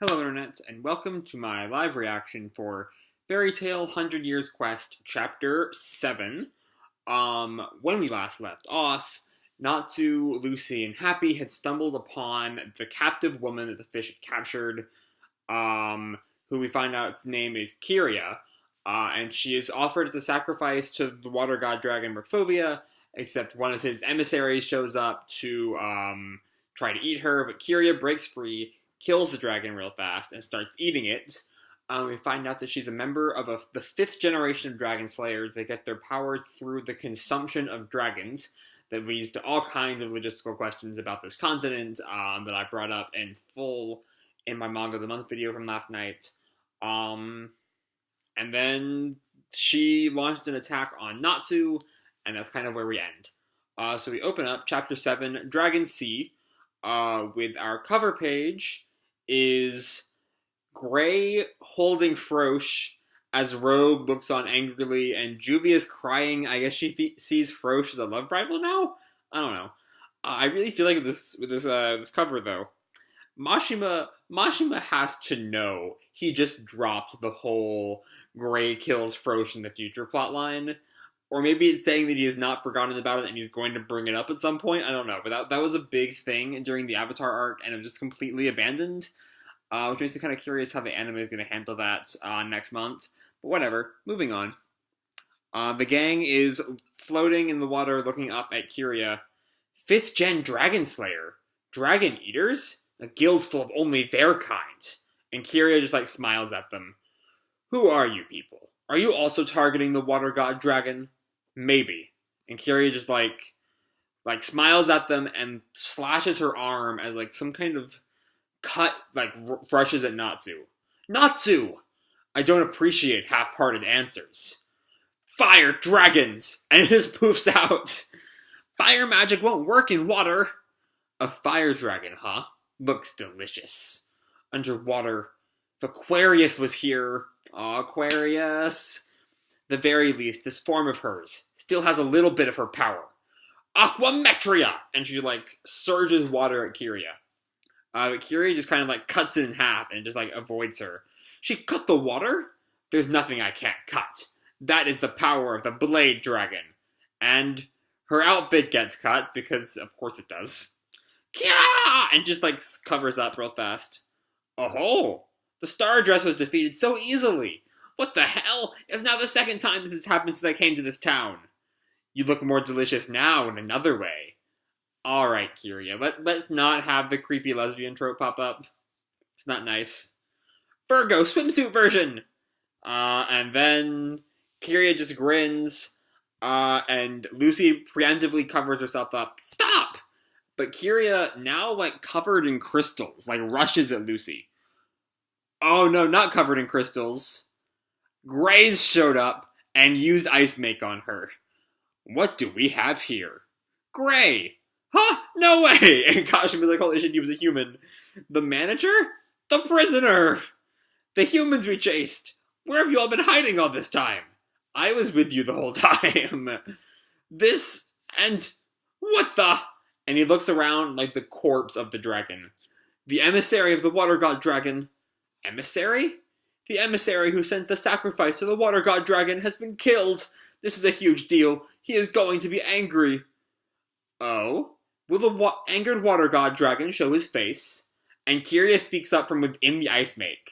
Hello Internet, and welcome to my live reaction for Fairy Tail 100 Years Quest Chapter 7. When we last left off, Natsu, Lucy, and Happy had stumbled upon the captive woman that the fish had captured, who we find out its name is Kiria, and she is offered as a sacrifice to the water god dragon Merfolvia, except one of his emissaries shows up to, try to eat her, but Kiria breaks free, kills the dragon real fast, and starts eating it. We find out that she's a member of the fifth generation of dragon slayers. They get their powers through the consumption of dragons. That leads to all kinds of logistical questions about this continent that I brought up in full in my Manga of the Month video from last night. And then she launches an attack on Natsu, and that's kind of where we end. So we open up Chapter 7, Dragon Sea, with our cover page is Gray holding Frosh as Rogue looks on angrily, and Juvia's crying. I guess she sees Frosh as a love rival now? I don't know. I really feel like with this cover, though, Mashima has to know he just dropped the whole Gray kills Frosh in the future plotline. Or maybe it's saying that he has not forgotten about it and he's going to bring it up at some point. I don't know. But that was a big thing during the Avatar arc, and it was just completely abandoned. Which makes me kind of curious how the anime is going to handle that next month. But whatever. Moving on. The gang is floating in the water looking up at Kiria. 5th gen Dragon Slayer? Dragon Eaters? A guild full of only their kind. And Kiria just smiles at them. Who are you people? Are you also targeting the water god dragon? Maybe. And Kiria just smiles at them and slashes her arm as some kind of cut rushes at Natsu. Natsu! I don't appreciate half-hearted answers. Fire dragons! And it just poofs out. Fire magic won't work in water. A fire dragon, huh? Looks delicious. Underwater. If Aquarius was here. Aquarius. The very least, this form of hers still has a little bit of her power. Aquametria! And she, surges water at Kiria. But Kiria just kind of, cuts it in half and just, avoids her. She cut the water? There's nothing I can't cut. That is the power of the Blade Dragon. And her outfit gets cut, because of course it does. Kya! And just, covers up real fast. Oh-ho! The Star Dress was defeated so easily. What the hell? It's now the second time this has happened since I came to this town. You look more delicious now in another way. Alright, Kiria, let's not have the creepy lesbian trope pop up. It's not nice. Virgo swimsuit version! And then Kiria just grins, and Lucy preemptively covers herself up. Stop! But Kiria, now, covered in crystals, rushes at Lucy. Oh no, not covered in crystals. Grays showed up and used ice make on her. What do we have here? Gray! Huh? No way! And Kashim is holy shit, he was a human. The manager? The prisoner! The humans we chased! Where have you all been hiding all this time? I was with you the whole time. This, and what the? And he looks around like the corpse of the dragon. The emissary of the water god dragon. Emissary? The emissary who sends the sacrifice to the water god dragon has been killed. This is a huge deal. He is going to be angry. Oh? Will the angered water god dragon show his face? And Kiria speaks up from within the ice make.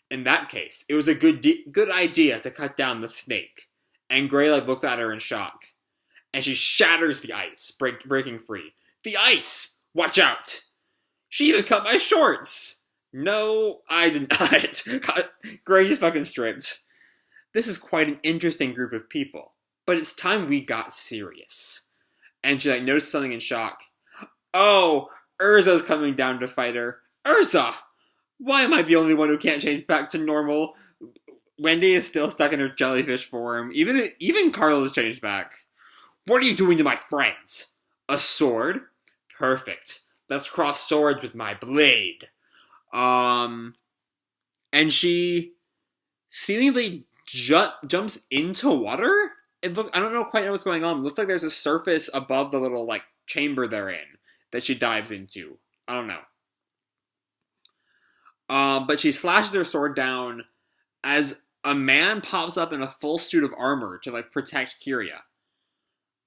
In that case, it was a good idea to cut down the snake. And Gray looks at her in shock. And she shatters the ice, breaking free. The ice! Watch out! She even cut my shorts! No, I did not. Gray just fucking stripped. This is quite an interesting group of people. But it's time we got serious. And she noticed something in shock. Oh, Urza's coming down to fight her. Urza! Why am I the only one who can't change back to normal? Wendy is still stuck in her jellyfish form. Even Carl has changed back. What are you doing to my friends? A sword? Perfect. Let's cross swords with my blade. And she seemingly jumps into water? I don't quite know what's going on. It looks like there's a surface above the little, chamber they're in that she dives into. I don't know. But she slashes her sword down as a man pops up in a full suit of armor to like protect Kiria.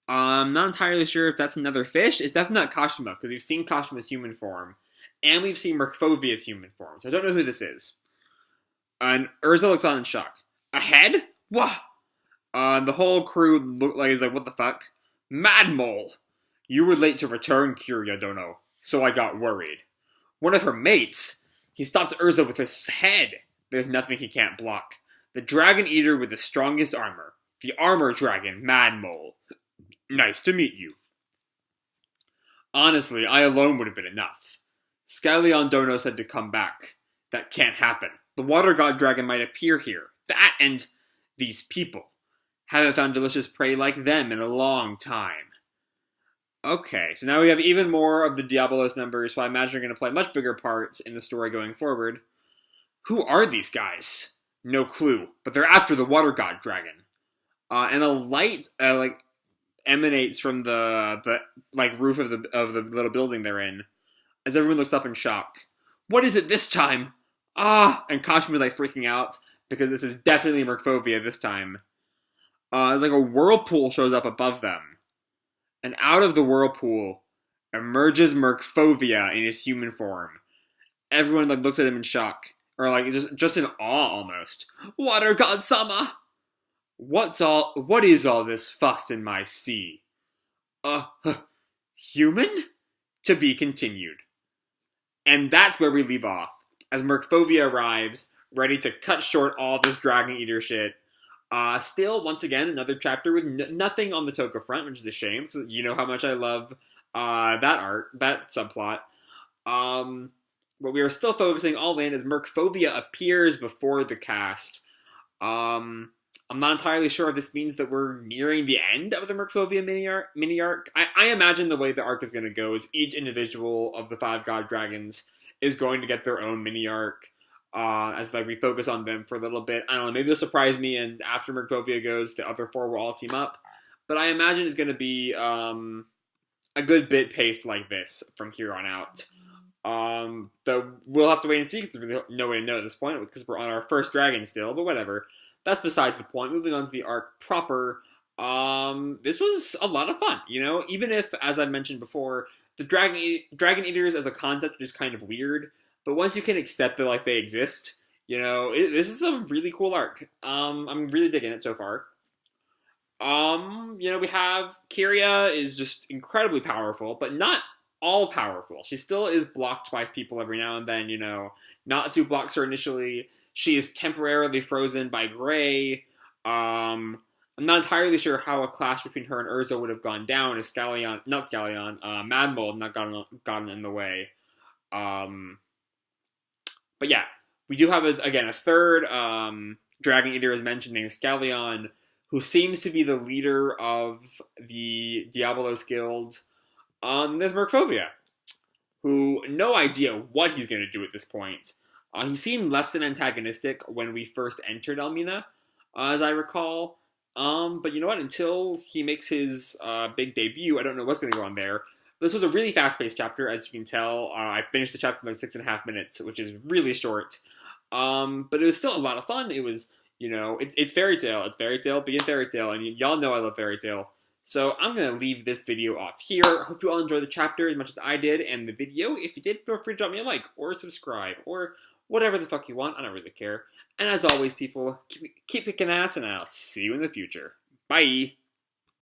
I'm not entirely sure if that's another fish. It's definitely not Kashima, because we've seen Kashima's human form, and we've seen Merkfovia's human form, so I don't know who this is. And Urza looks on in shock. A head? Wah! The whole crew looked like, what the fuck? Mad Mole! You were late to return, Kiria Dono, so I got worried. One of her mates? He stopped Urza with his head. There's nothing he can't block. The Dragon Eater with the strongest armor. The Armor Dragon, Mad Mole. Nice to meet you. Honestly, I alone would have been enough. Scallion Dono said to come back. That can't happen. The Water God Dragon might appear here. That and these people. Haven't found delicious prey like them in a long time. Okay, so now we have even more of the Diabolos members, so I imagine they're going to play much bigger parts in the story going forward. Who are these guys? No clue, but they're after the Water God Dragon. And a light, emanates from the roof of the little building they're in, as everyone looks up in shock. What is it this time? Ah! And Kashima's like freaking out because this is definitely Merkfovia this time. Like a whirlpool shows up above them, and out of the whirlpool emerges Merkfovia in his human form. Everyone like looks at him in shock, or like just in awe almost. Water God Sama! What is all this fuss in my sea? Human? To be continued. And that's where we leave off, as Merkfovia arrives, ready to cut short all this Dragon Eater shit. Still, once again, another chapter with nothing on the Toka front, which is a shame, because you know how much I love, that subplot. But we are still focusing all in as Merkfovia appears before the cast. I'm not entirely sure if this means that we're nearing the end of the Merkfovia mini arc. I imagine the way the arc is going to go is each individual of the 5 God Dragons is going to get their own mini arc. As like we focus on them for a little bit. I don't know, maybe they'll surprise me, and after Merkfovia goes, the other 4 will all team up. But I imagine it's going to be a good bit paced like this from here on out. Though we'll have to wait and see, because there's really no way to know at this point, because we're on our first dragon still, but whatever. That's besides the point. Moving on to the arc proper, this was a lot of fun, you know? Even if, as I mentioned before, the Dragon Eaters as a concept is kind of weird, but once you can accept that, like, they exist, you know, this is a really cool arc. I'm really digging it so far. You know, we have Kiria is just incredibly powerful, but not all powerful. She still is blocked by people every now and then, you know. Natsu blocks her initially. She is temporarily frozen by Gray. I'm not entirely sure how a clash between her and Urza would have gone down if Mad Mole had not gotten in the way. But yeah, we do have, a third Dragon Eater, as mentioned, named Scallion, who seems to be the leader of the Diabolos Guild. There's Merkfovia, who, no idea what he's going to do at this point. He seemed less than antagonistic when we first entered Elmina, as I recall. But you know what? Until he makes his big debut, I don't know what's going to go on there. This was a really fast-paced chapter, as you can tell. I finished the chapter in like 6.5 minutes, which is really short. But it was still a lot of fun. It was, you know, it's Fairy Tail. It's Fairy Tail, being Fairy Tail, and y'all know I love Fairy Tail. So I'm going to leave this video off here. Hope you all enjoyed the chapter as much as I did, and the video. If you did, feel free to drop me a like, or subscribe, or whatever the fuck you want. I don't really care. And as always, people, keep kicking ass, and I'll see you in the future. Bye!